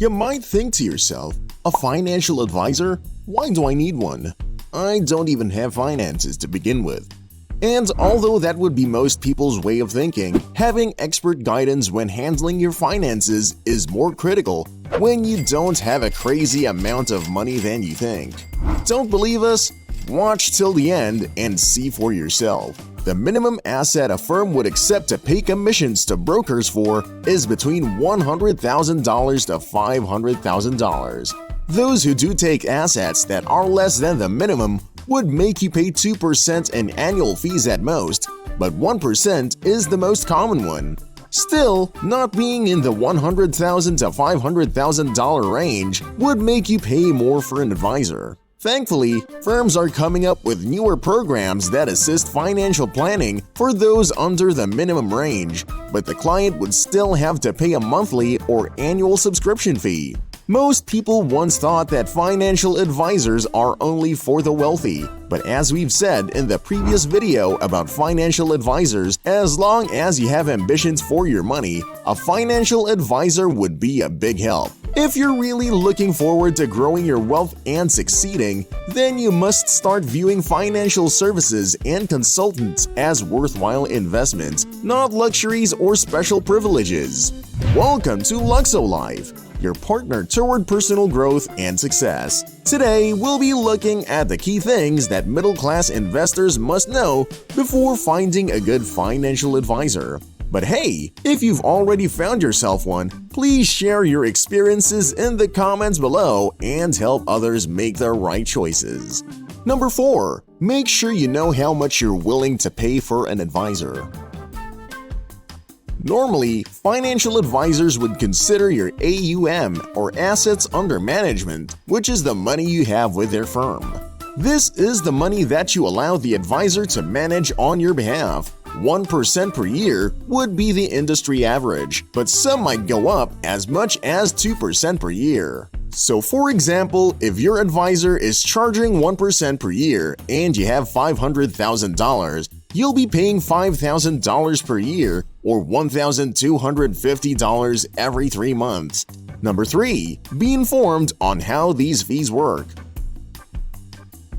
You might think to yourself, a financial advisor? Why do I need one? I don't even have finances to begin with. And although that would be most people's way of thinking, having expert guidance when handling your finances is more critical when you don't have a crazy amount of money than you think. Don't believe us? Watch till the end and see for yourself. The minimum asset a firm would accept to pay commissions to brokers for is between $100,000 to $500,000. Those who do take assets that are less than the minimum would make you pay 2% in annual fees at most, but 1% is the most common one. Still, not being in the $100,000 to $500,000 range would make you pay more for an advisor. Thankfully, firms are coming up with newer programs that assist financial planning for those under the minimum range, but the client would still have to pay a monthly or annual subscription fee. Most people once thought that financial advisors are only for the wealthy, but as we've said in the previous video about financial advisors, as long as you have ambitions for your money, a financial advisor would be a big help. If you're really looking forward to growing your wealth and succeeding, then you must start viewing financial services and consultants as worthwhile investments, not luxuries or special privileges. Welcome to Luxo-Life, your partner toward personal growth and success. Today, we'll be looking at the key things that middle-class investors must know before finding a good financial advisor. But hey, if you've already found yourself one, please share your experiences in the comments below and help others make the right choices. Number 4. Make sure you know how much you're willing to pay for an advisor. Normally, financial advisors would consider your AUM or assets under management, which is the money you have with their firm. This is the money that you allow the advisor to manage on your behalf. 1% per year would be the industry average, but some might go up as much as 2% per year. So for example, if your advisor is charging 1% per year and you have $500,000, you'll be paying $5,000 per year or $1,250 every 3 months. Number 3. Be informed on how these fees work.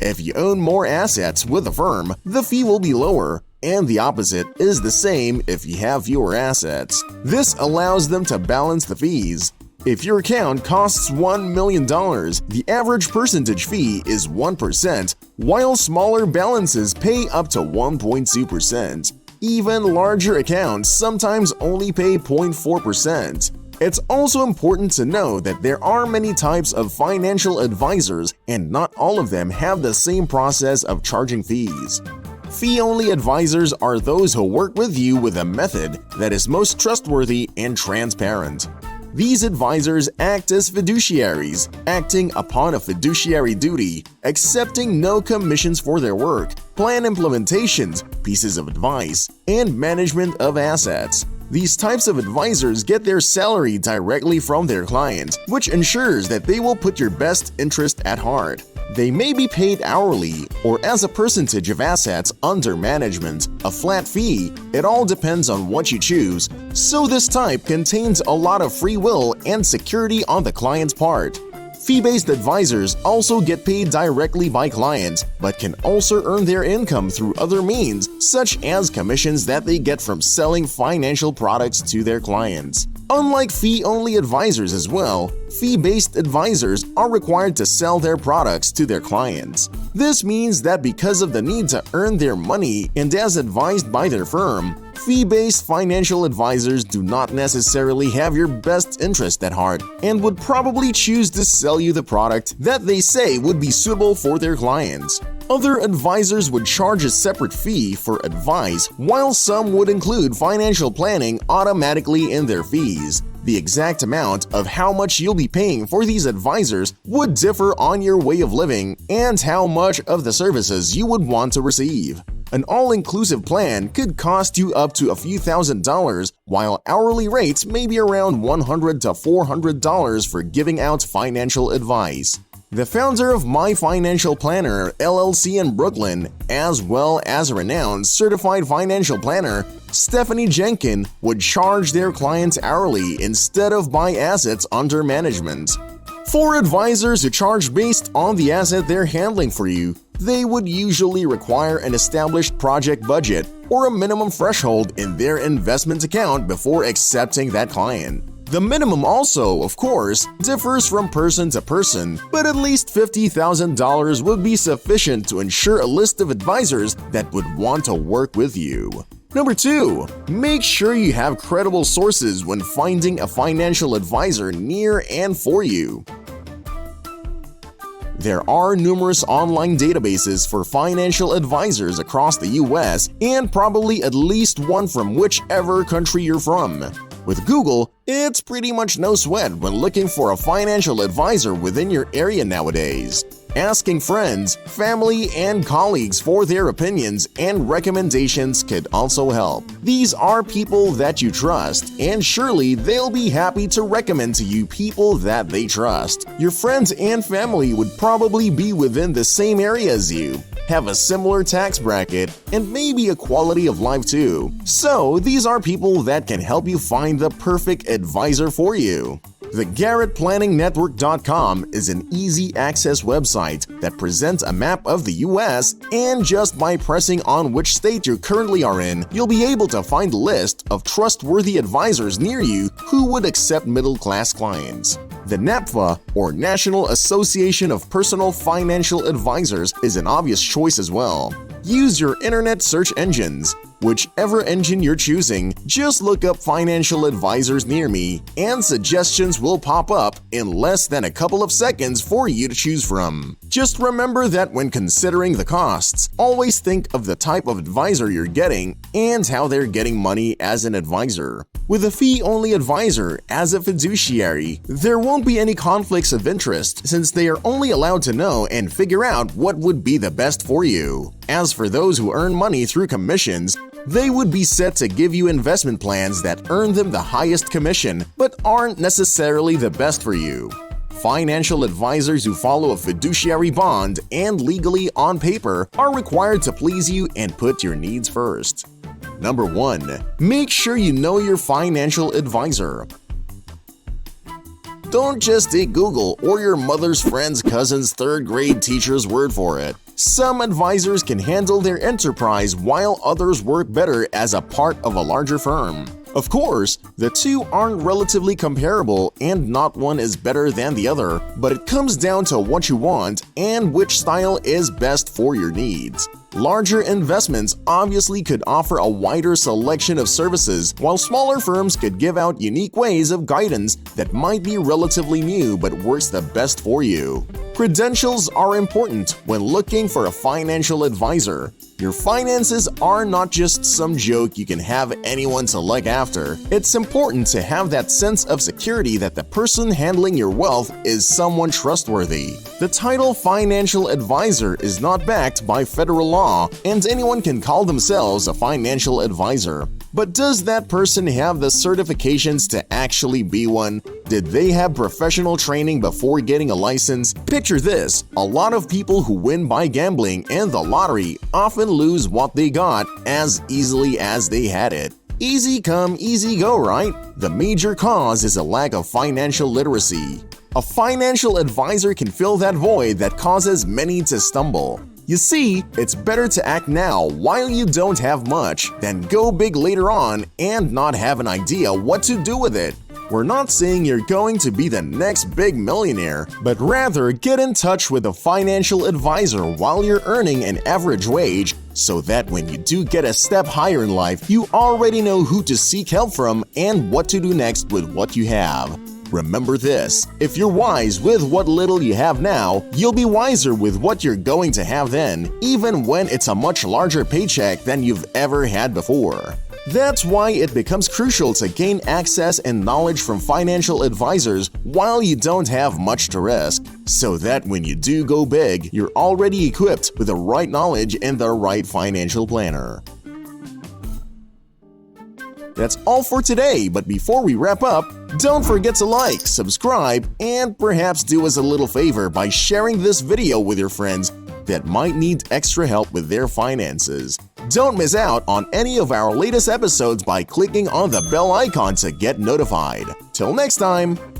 If you own more assets with a firm, the fee will be lower, and the opposite is the same if you have fewer assets. This allows them to balance the fees. If your account costs $1 million, the average percentage fee is 1%, while smaller balances pay up to 1.2%. Even larger accounts sometimes only pay 0.4%. It's also important to know that there are many types of financial advisors, and not all of them have the same process of charging fees. Fee-only advisors are those who work with you with a method that is most trustworthy and transparent. These advisors act as fiduciaries, acting upon a fiduciary duty, accepting no commissions for their work, plan implementations, pieces of advice, and management of assets. These types of advisors get their salary directly from their clients, which ensures that they will put your best interest at heart. They may be paid hourly or as a percentage of assets under management, a flat fee. It all depends on what you choose, so this type contains a lot of free will and security on the client's part. Fee-based advisors also get paid directly by clients, but can also earn their income through other means, such as commissions that they get from selling financial products to their clients. Unlike fee-only advisors as well, fee-based advisors are required to sell their products to their clients. This means that because of the need to earn their money and as advised by their firm, fee-based financial advisors do not necessarily have your best interest at heart and would probably choose to sell you the product that they say would be suitable for their clients. Other advisors would charge a separate fee for advice, while some would include financial planning automatically in their fees. The exact amount of how much you'll be paying for these advisors would differ on your way of living and how much of the services you would want to receive. An all-inclusive plan could cost you up to a few $1,000s, while hourly rates may be around $100 to $400 for giving out financial advice. The founder of My Financial Planner, LLC in Brooklyn, as well as a renowned certified financial planner, Stephanie Jenkins, would charge their clients hourly instead of by assets under management. For advisors who charge based on the asset they're handling for you, they would usually require an established project budget or a minimum threshold in their investment account before accepting that client. The minimum also, of course, differs from person to person, but at least $50,000 would be sufficient to ensure a list of advisors that would want to work with you. Number 2. Make sure you have credible sources when finding a financial advisor near and for you. There are numerous online databases for financial advisors across the US and probably at least one from whichever country you're from. With Google, it's pretty much no sweat when looking for a financial advisor within your area nowadays. Asking friends, family, and colleagues for their opinions and recommendations could also help. These are people that you trust, and surely they'll be happy to recommend to you people that they trust. Your friends and family would probably be within the same area as you, have a similar tax bracket, and maybe a quality of life too. So these are people that can help you find the perfect advisor for you. The GarrettPlanningNetwork.com is an easy-access website that presents a map of the US, and just by pressing on which state you currently are in, you'll be able to find a list of trustworthy advisors near you who would accept middle-class clients. The NAPFA, or National Association of Personal Financial Advisors, is an obvious choice as well. Use your internet search engines. Whichever engine you're choosing, just look up financial advisors near me, and suggestions will pop up in less than a couple of seconds for you to choose from. Just remember that when considering the costs, always think of the type of advisor you're getting and how they're getting money as an advisor. With a fee-only advisor as a fiduciary, there won't be any conflicts of interest since they are only allowed to know and figure out what would be the best for you. As for those who earn money through commissions, they would be set to give you investment plans that earn them the highest commission but aren't necessarily the best for you. Financial advisors who follow a fiduciary bond and legally on paper are required to please you and put your needs first. Number 1. Make sure you know your financial advisor. Don't just take Google or your mother's friend's cousin's third-grade teacher's word for it. Some advisors can handle their enterprise while others work better as a part of a larger firm. Of course, the two aren't relatively comparable and not one is better than the other, but it comes down to what you want and which style is best for your needs. Larger investments obviously could offer a wider selection of services, while smaller firms could give out unique ways of guidance that might be relatively new but works the best for you. Credentials are important when looking for a financial advisor. Your finances are not just some joke you can have anyone to look after. It's important to have that sense of security that the person handling your wealth is someone trustworthy. The title financial advisor is not backed by federal law, and anyone can call themselves a financial advisor. But does that person have the certifications to actually be one? Did they have professional training before getting a license? Picture this: a lot of people who win by gambling and the lottery often lose what they got as easily as they had it. Easy come, easy go, right? The major cause is a lack of financial literacy. A financial advisor can fill that void that causes many to stumble. You see, it's better to act now while you don't have much than go big later on and not have an idea what to do with it. We're not saying you're going to be the next big millionaire, but rather get in touch with a financial advisor while you're earning an average wage so that when you do get a step higher in life, you already know who to seek help from and what to do next with what you have. Remember this: if you're wise with what little you have now, you'll be wiser with what you're going to have then, even when it's a much larger paycheck than you've ever had before. That's why it becomes crucial to gain access and knowledge from financial advisors while you don't have much to risk, so that when you do go big, you're already equipped with the right knowledge and the right financial planner. That's all for today, but before we wrap up, don't forget to like, subscribe, and perhaps do us a little favor by sharing this video with your friends that might need extra help with their finances. Don't miss out on any of our latest episodes by clicking on the bell icon to get notified. Till next time!